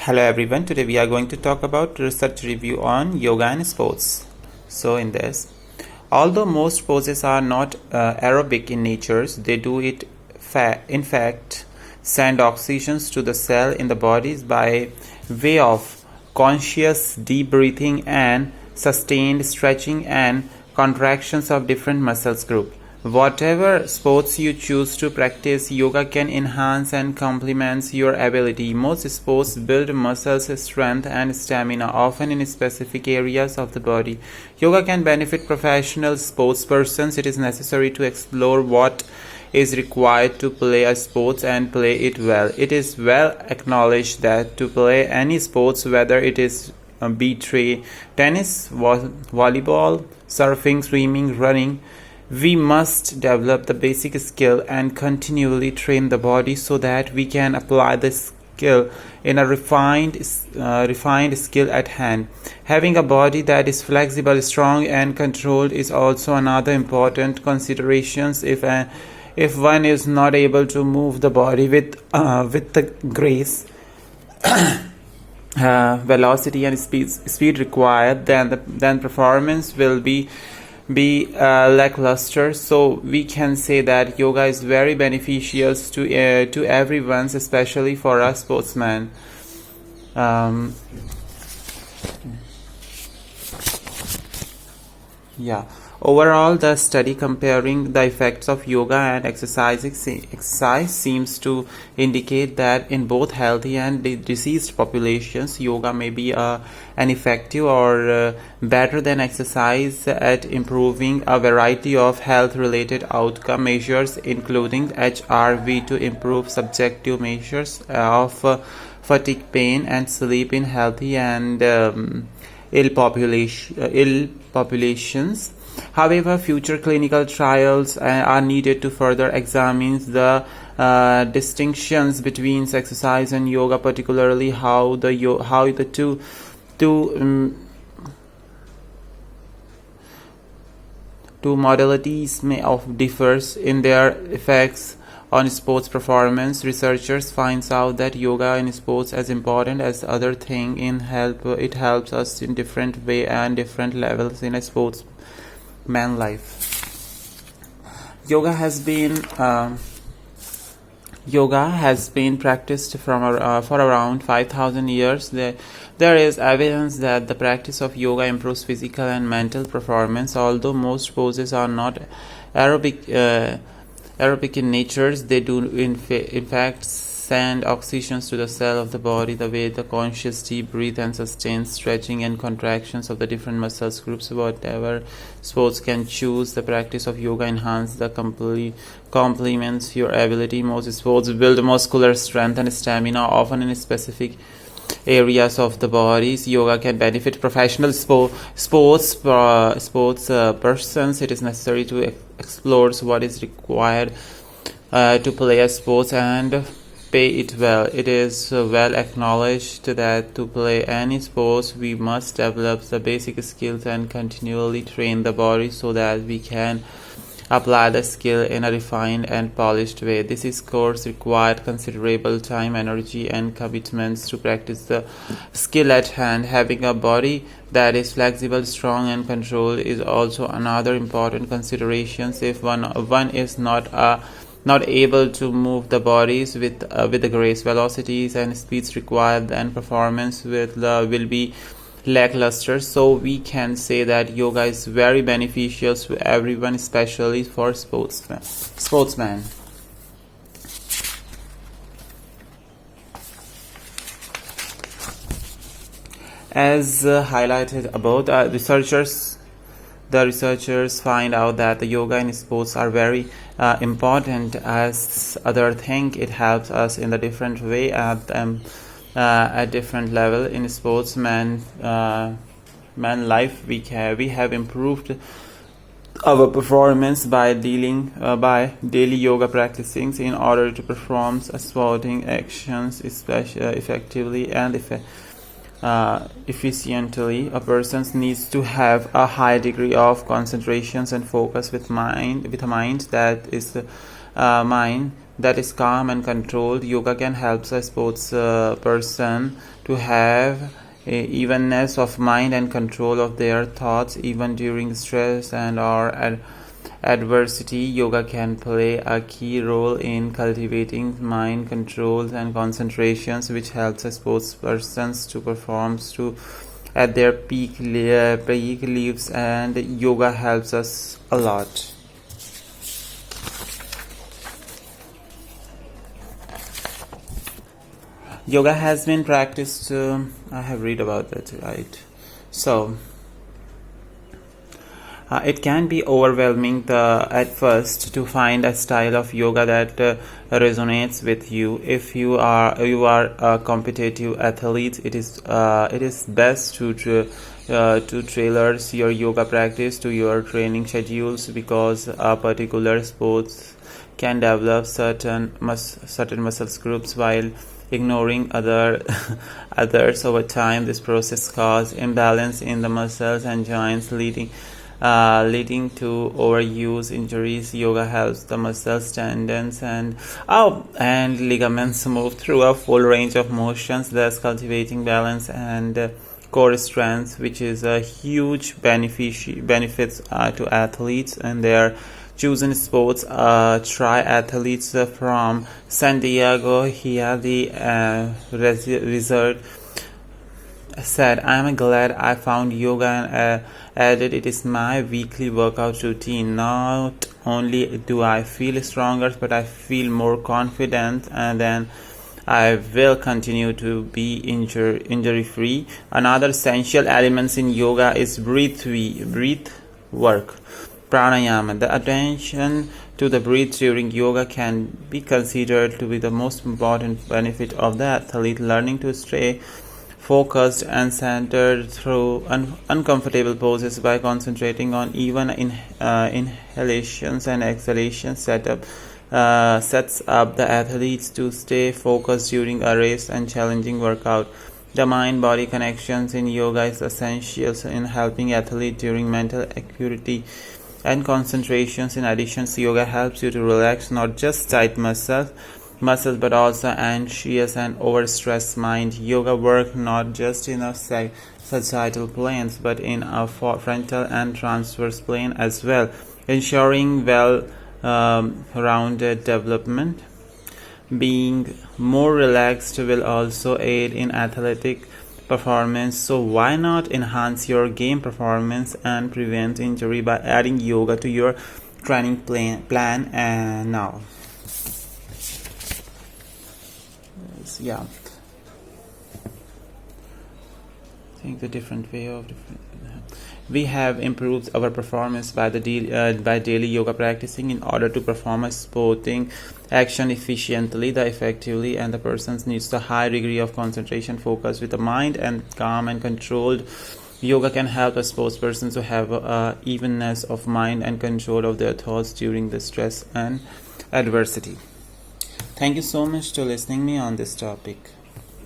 Hello everyone, today we are going to talk about research review on yoga and sports. So in this, although most poses are not aerobic in nature, they do it in fact send oxygen to the cell in the bodies by way of conscious deep breathing and sustained stretching and contractions of different muscles group. Whatever sports you choose to practice, yoga can enhance and complements your ability. Most sports build muscles strength and stamina, often in specific areas of the body. Yoga can benefit professional sportspersons. It is necessary to explore what is required to play a sport and play it well. It is well acknowledged that to play any sports, whether it is tennis, volleyball, surfing, swimming, running, we must develop the basic skill and continually train the body so that we can apply the skill in a refined skill at hand. Having a body that is flexible, strong and controlled is also another important consideration. If one is not able to move the body with the grace, velocity and speed required, then performance will be lackluster. So we can say that yoga is very beneficial to everyone, especially for us sportsmen. Overall, the study comparing the effects of yoga and exercise seems to indicate that in both healthy and diseased populations, yoga may be an effective or better than exercise at improving a variety of health-related outcome measures, including HRV, to improve subjective measures of fatigue, pain, and sleep in healthy and ill populations. However, future clinical trials are needed to further examine the distinctions between exercise and yoga, particularly how the two modalities may differs in their effects on sports performance. Researchers finds out that yoga in sports as important as other thing in it helps us in different way and different levels in a sports man life. Yoga has been practiced for around 5,000 years. There is evidence that the practice of yoga improves physical and mental performance. Although most poses are not aerobic in nature, they do in fact send oxygen to the cell of the body the way the conscious deep breath and sustained stretching and contractions of the different muscles groups. Whatever sports can choose, the practice of yoga enhance the complements your ability. Most sports build muscular strength and stamina, often in specific areas of the bodies. Yoga can benefit professional persons. It is necessary to explore what is required to play a sport and pay it well. It is well acknowledged that to play any sports, we must develop the basic skills and continually train the body so that we can apply the skill in a refined and polished way. This is course required considerable time, energy and commitments to practice the skill at hand. Having a body that is flexible, strong and controlled is also another important consideration. If one is not able to move the bodies with the grace, velocities and speeds required, then performance will be lackluster. So we can say that yoga is very beneficial to everyone, especially for sportsmen. As highlighted above, the researchers find out that the yoga in sports are very important as other thing. It helps us in the different way at different level in sportsman life. We have improved our performance by daily yoga practicing in order to perform sporting actions effectively and efficiently. A person needs to have a high degree of concentration and focus with a mind that is that is calm and controlled. Yoga can help a sports person to have a evenness of mind and control of their thoughts even during stress and or adversity. Yoga can play a key role in cultivating mind controls and concentrations, which helps a sports persons to perform at their peak lives, and yoga helps us a lot. Yoga has been practiced, I have read about that, right? So it can be overwhelming at first to find a style of yoga that resonates with you. If you are a competitive athlete, it is best to tailor your yoga practice to your training schedules, because a particular sports can develop certain muscle groups while ignoring others. Over time, this process causes imbalance in the muscles and joints, leading to overuse injuries. Yoga helps the muscles, tendons, and ligaments move through a full range of motions, thus cultivating balance and core strength, which is a huge benefits to athletes and their chosen sports. Triathletes from San Diego, here the result said, "I am glad I found yoga and added it is my weekly workout routine. Not only do I feel stronger, but I feel more confident, and then I will continue to be injury free." Another essential elements in yoga is breath work. Pranayama. The attention to the breath during yoga can be considered to be the most important benefit of the athlete. Learning to stay focused and centered through uncomfortable poses by concentrating on even inhalations and exhalations sets up the athletes to stay focused during a race and challenging workout. The mind-body connections in yoga is essential in helping athletes during mental acuity and concentrations. In addition, yoga helps you to relax not just tight muscles but also anxious and overstressed mind. Yoga work not just in a sagittal planes but in a frontal and transverse plane as well, ensuring rounded development. Being more relaxed will also aid in athletic performance, so why not enhance your game performance and prevent injury by adding yoga to your training plan now. Yeah, I think the different way of we have improved our performance by daily yoga practicing in order to perform a sporting action efficiently, effectively, and the person needs a high degree of concentration, focus with the mind, and calm and controlled. Yoga can help a sports person to have evenness of mind and control of their thoughts during the stress and adversity. Thank you so much for listening me on this topic.